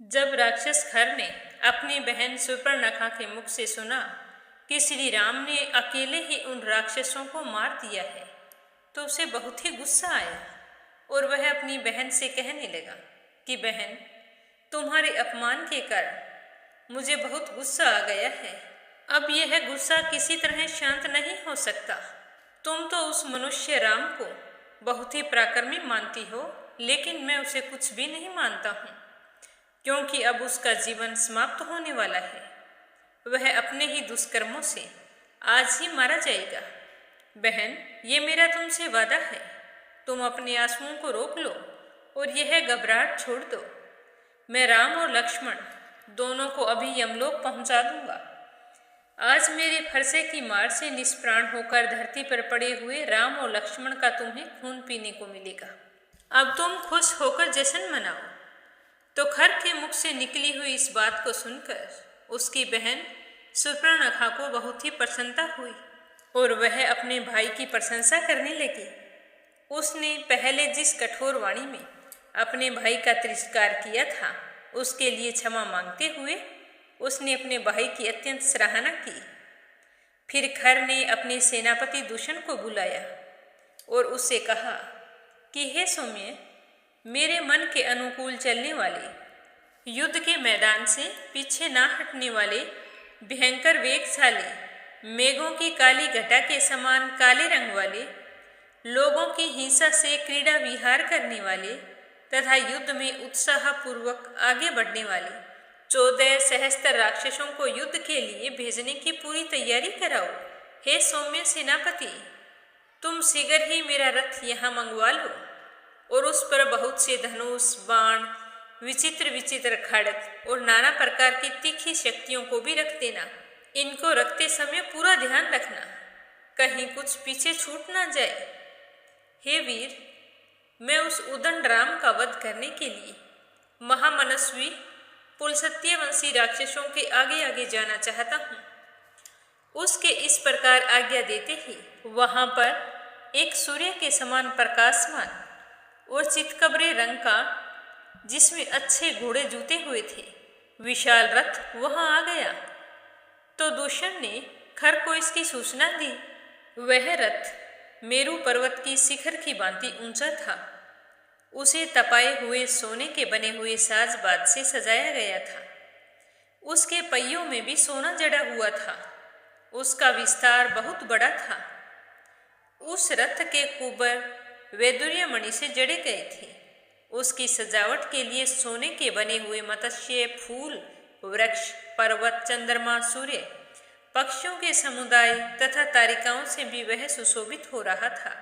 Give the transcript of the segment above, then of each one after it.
जब राक्षस खर ने अपनी बहन सुपर्णखा के मुख से सुना कि श्री राम ने अकेले ही उन राक्षसों को मार दिया है, तो उसे बहुत ही गुस्सा आया और वह अपनी बहन से कहने लगा कि बहन, तुम्हारे अपमान के कारण मुझे बहुत गुस्सा आ गया है। अब यह गुस्सा किसी तरह शांत नहीं हो सकता। तुम तो उस मनुष्य राम को बहुत ही पराक्रमी मानती हो, लेकिन मैं उसे कुछ भी नहीं मानता हूँ, क्योंकि अब उसका जीवन समाप्त होने वाला है। वह अपने ही दुष्कर्मों से आज ही मारा जाएगा। बहन, ये मेरा तुमसे वादा है। तुम अपने आंसुओं को रोक लो और यह घबराहट छोड़ दो। मैं राम और लक्ष्मण दोनों को अभी यमलोक पहुंचा दूंगा। आज मेरे फरसे की मार से निष्प्राण होकर धरती पर पड़े हुए राम और लक्ष्मण का तुम्हें खून पीने को मिलेगा। अब तुम खुश होकर जश्न मनाओ। तो खर के मुख से निकली हुई इस बात को सुनकर उसकी बहन सुपर्णखा को बहुत ही प्रसन्नता हुई और वह अपने भाई की प्रशंसा करने लगी। उसने पहले जिस कठोर वाणी में अपने भाई का तिरस्कार किया था, उसके लिए क्षमा मांगते हुए उसने अपने भाई की अत्यंत सराहना की। फिर खर ने अपने सेनापति दूषण को बुलाया और उससे कहा कि हे सौम्य, मेरे मन के अनुकूल चलने वाले, युद्ध के मैदान से पीछे ना हटने वाले, भयंकर वेगशाली, मेघों की काली घटा के समान काले रंग वाले, लोगों की हिंसा से क्रीड़ा विहार करने वाले तथा युद्ध में उत्साहपूर्वक आगे बढ़ने वाले 14 सहस्त्र राक्षसों को युद्ध के लिए भेजने की पूरी तैयारी कराओ। हे सौम्य सेनापति, तुम शीघ्र ही मेरा रथ यहाँ मंगवा लो और उस पर बहुत से धनुष, बाण, विचित्र विचित्र खड्ग और नाना प्रकार की तीखी शक्तियों को भी रख देना। इनको रखते समय पूरा ध्यान रखना, कहीं कुछ पीछे छूट ना जाए। हे वीर, मैं उस उदंड राम का वध करने के लिए महामनस्वी पुलस्त्यवंशी राक्षसों के आगे आगे जाना चाहता हूँ। उसके इस प्रकार आज्ञा देते ही वहां पर एक सूर्य के समान प्रकाशमान और चितकबरे रंग का, जिसमें अच्छे घोड़े जूते हुए थे, विशाल रथ वहां आ गया। तो दूषण ने खर को इसकी सूचना दी। वह रथ मेरू पर्वत की शिखर की भांति ऊंचा था। उसे तपाए हुए सोने के बने हुए साजबाज से सजाया गया था। उसके पहियों में भी सोना जड़ा हुआ था। उसका विस्तार बहुत बड़ा था। उस रथ के कुबर वैदुर्य मणि से जड़े गए थे। उसकी सजावट के लिए सोने के बने हुए मत्स्य, फूल, वृक्ष, पर्वत, चंद्रमा, सूर्य, पक्षियों के समुदाय तथा तारिकाओं से भी वह सुशोभित हो रहा था।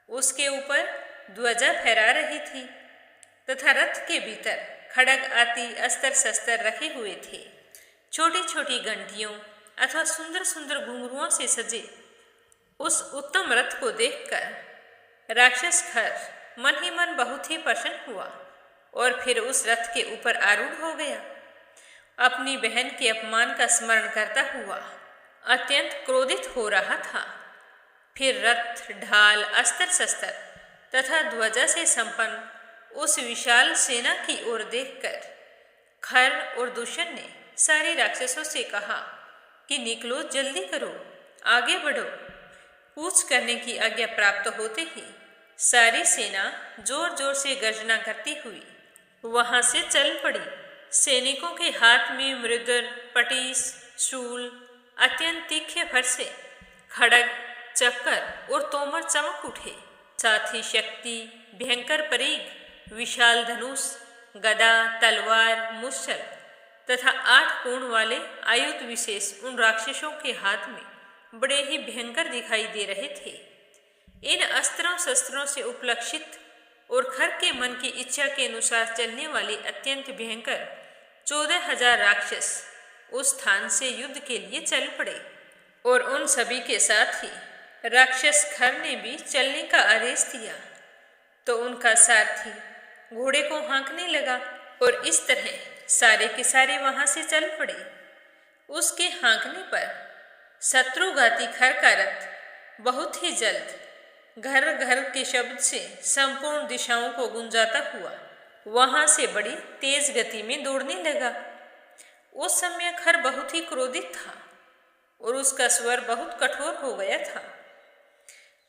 उसके ऊपर ध्वजा फहरा रही थी तथा रथ के भीतर खड्ग आदि अस्त्र शस्त्र रखे हुए थे। छोटी छोटी घंटियों अथवा सुंदर सुंदर घुंघरुओं से सजे उस उत्तम रथ को देखकर राक्षस खर मन ही मन बहुत ही प्रसन्न हुआ और फिर उस रथ के ऊपर आरूढ़ हो गया। अपनी बहन के अपमान का स्मरण करता हुआ अत्यंत क्रोधित हो रहा था। फिर रथ, ढाल, अस्त्र शस्त्र तथा ध्वजा से संपन्न उस विशाल सेना की ओर देखकर खर और दूषण ने सारे राक्षसों से कहा कि निकलो, जल्दी करो, आगे बढ़ो। कूच करने की आज्ञा प्राप्त होते ही सारी सेना जोर जोर से गर्जना करती हुई वहां से चल पड़ी। सैनिकों के हाथ में मृदर, पटीस, शूल, अत्यंत तीखे फरसे, खड्ग, चक्कर और तोमर चमक उठे। साथ ही शक्ति, भयंकर परीघ, विशाल धनुष, गदा, तलवार, मुश्चल तथा 8 कोण वाले आयुध विशेष उन राक्षसों के हाथ में बड़े ही भयंकर दिखाई दे रहे थे। इन अस्त्रों शस्त्रों से उपलक्षित और खर के मन की इच्छा के अनुसार चलने वाले अत्यंत भयंकर 14,000 राक्षस उस स्थान से युद्ध के लिए चल पड़े और उन सभी के साथ ही राक्षस खर ने भी चलने का आदेश दिया। तो उनका सारथी घोड़े को हाँकने लगा और इस तरह सारे के सारे वहां से चल पड़े। उसके हाँकने पर शत्रुघाती खर का रथ बहुत ही जल्द घर घर के शब्द से संपूर्ण दिशाओं को गुंजाता हुआ वहां से बड़ी तेज गति में दौड़ने लगा। उस समय खर बहुत ही क्रोधित था और उसका स्वर बहुत कठोर हो गया था।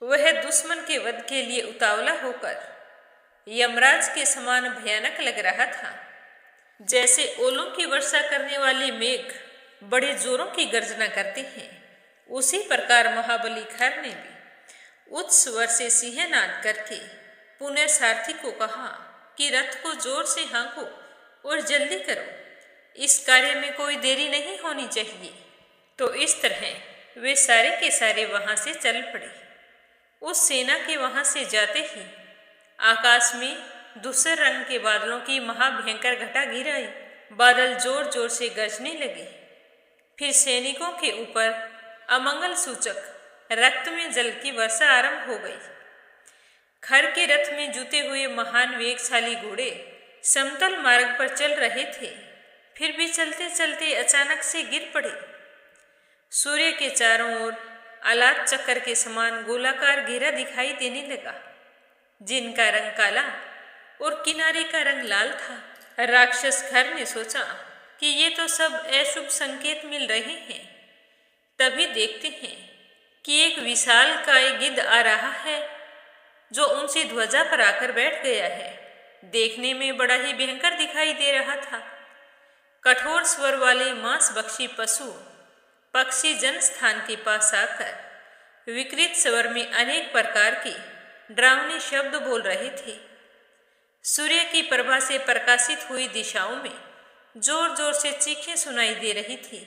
वह दुश्मन के वध के लिए उतावला होकर यमराज के समान भयानक लग रहा था। जैसे ओलों की वर्षा करने वाले मेघ बड़े जोरों की गर्जना करते हैं, उसी प्रकार महाबली खर ने भी उच्च स्वर से सिंहनाद करके पुनः सारथी को कहा कि रथ को जोर से हाँको और जल्दी करो, इस कार्य में कोई देरी नहीं होनी चाहिए। तो इस तरह वे सारे के सारे वहां से चल पड़े। उस सेना के वहां से जाते ही आकाश में धूसर रंग के बादलों की महाभयंकर घटा गिर आई। बादल जोर जोर से गरजने लगे। फिर सैनिकों के ऊपर अमंगल सूचक रक्त में जल की वर्षा आरंभ हो गई। खर के रथ में जुते हुए महान वेगशाली घोड़े समतल मार्ग पर चल रहे थे, फिर भी चलते चलते अचानक से गिर पड़े। सूर्य के चारों ओर आलात चक्कर के समान गोलाकार घेरा दिखाई देने लगा, जिनका रंग काला और किनारे का रंग लाल था। राक्षस खर ने सोचा कि ये तो सब अशुभ संकेत मिल रहे हैं। तभी देखते हैं कि एक विशाल काय गिद्ध आ रहा है, जो उनसे ध्वजा पर आकर बैठ गया है। देखने में बड़ा ही भयंकर दिखाई दे रहा था। कठोर स्वर वाले मांस भक्षी पशु पक्षी जन स्थान के पास आकर विकृत स्वर में अनेक प्रकार के डरावने शब्द बोल रहे थे। सूर्य की प्रभा से प्रकाशित हुई दिशाओं में जोर जोर से चीखें सुनाई दे रही थी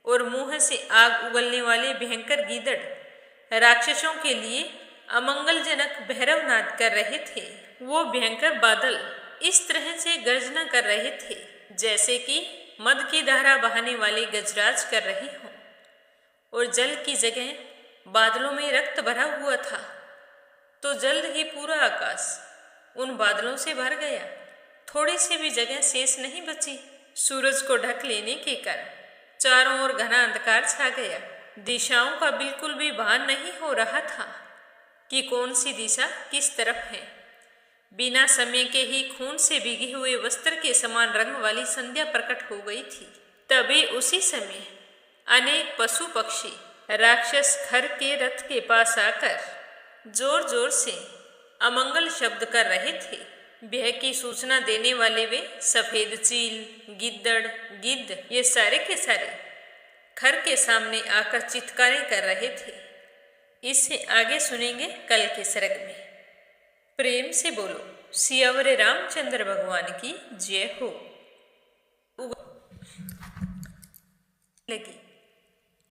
और मुंह से आग उगलने वाले भयंकर गीदड़ राक्षसों के लिए अमंगलजनक भैरव नाद कर रहे थे। वो भयंकर बादल इस तरह से गर्जना कर रहे थे जैसे कि मद की धारा बहाने वाले गजराज कर रहे हों, और जल की जगह बादलों में रक्त भरा हुआ था। तो जल्द ही पूरा आकाश उन बादलों से भर गया। थोड़ी सी भी जगह शेष नहीं बची। सूरज को ढक लेने के कारण चारों ओर घना अंधकार छा गया। दिशाओं का बिल्कुल भी भान नहीं हो रहा था कि कौन सी दिशा किस तरफ है। बिना समय के ही खून से भीगे हुए वस्त्र के समान रंग वाली संध्या प्रकट हो गई थी। तभी उसी समय अनेक पशु पक्षी राक्षस खर के रथ के पास आकर जोर जोर से अमंगल शब्द कर रहे थे। भय की सूचना देने वाले वे सफेद चील, गिद्दड़, गिद्ध ये सारे के सारे खर के सामने आकर चित्कारें कर रहे थे। इससे आगे सुनेंगे कल के सर्ग में। प्रेम से बोलो सियावर रामचंद्र भगवान की जय हो। लगी